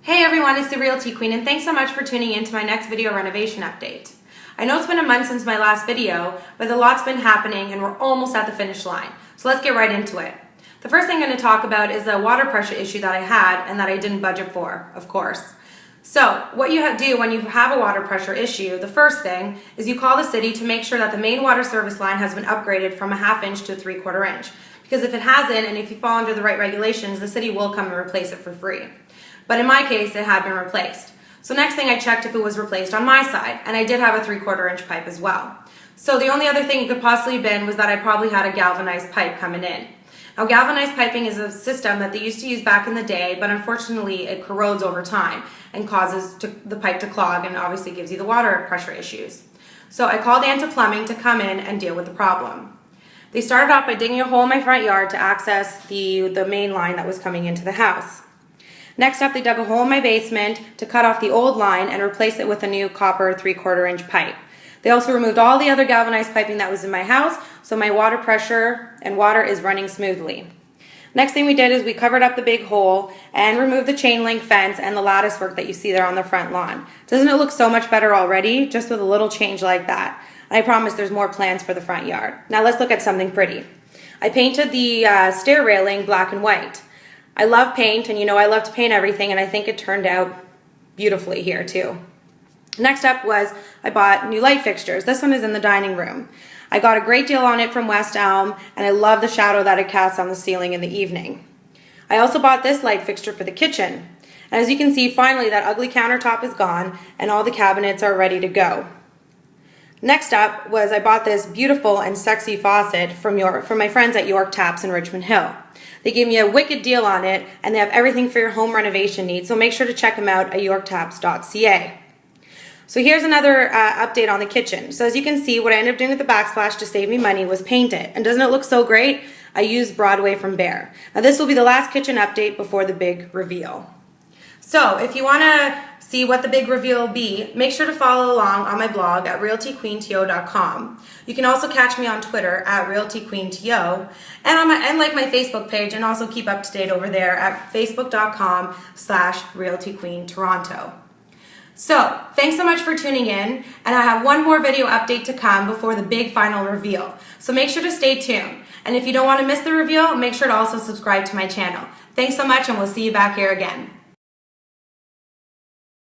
Hey everyone, it's the Realty Queen, and thanks so much for tuning in to my next video renovation update. I know it's been a month since my last video, but a lot's been happening and we're almost at the finish line. So let's get right into it. The first thing I'm going to talk about is the water pressure issue that I had and that I didn't budget for, of course. So what you do when you have a water pressure issue, the first thing is you call the city to make sure that the main water service line has been upgraded from a 1/2 inch to a 3/4 inch. Because if it hasn't, and if you fall under the right regulations, the city will come and replace it for free. But in my case, it had been replaced. So next thing I checked if it was replaced on my side, and I did have a 3/4 inch pipe as well. So the only other thing it could possibly have been was that I probably had a galvanized pipe coming in. Now galvanized piping is a system that they used to use back in the day, but unfortunately it corrodes over time and causes the pipe to clog and obviously gives you the water pressure issues. So I called Anta Plumbing to come in and deal with the problem. They started off by digging a hole in my front yard to access the main line that was coming into the house. Next up, they dug a hole in my basement to cut off the old line and replace it with a new copper 3/4 inch pipe. They also removed all the other galvanized piping that was in my house, so my water pressure and water is running smoothly. Next thing we did is we covered up the big hole and removed the chain link fence and the lattice work that you see there on the front lawn. Doesn't it look so much better already, just with a little change like that? And I promise there's more plans for the front yard. Now let's look at something pretty. I painted the stair railing black and white. I love paint, and you know I love to paint everything, and I think it turned out beautifully here too. Next up was I bought new light fixtures. This one is in the dining room. I got a great deal on it from West Elm, and I love the shadow that it casts on the ceiling in the evening. I also bought this light fixture for the kitchen. And as you can see, finally that ugly countertop is gone, and all the cabinets are ready to go. Next up was I bought this beautiful and sexy faucet from my friends at York Taps in Richmond Hill. They gave me a wicked deal on it, and they have everything for your home renovation needs, so make sure to check them out at yorktaps.ca. So here's another update on the kitchen. So as you can see, what I ended up doing with the backsplash to save me money was paint it. And doesn't it look so great? I used Broadway from Behr. Now this will be the last kitchen update before the big reveal. So if you want to see what the big reveal will be, make sure to follow along on my blog at realtyqueento.com. You can also catch me on Twitter at realtyqueento and like my Facebook page, and also keep up to date over there at facebook.com/realtyqueentoronto. So thanks so much for tuning in, and I have one more video update to come before the big final reveal. So make sure to stay tuned. And if you don't want to miss the reveal, make sure to also subscribe to my channel. Thanks so much, and we'll see you back here again.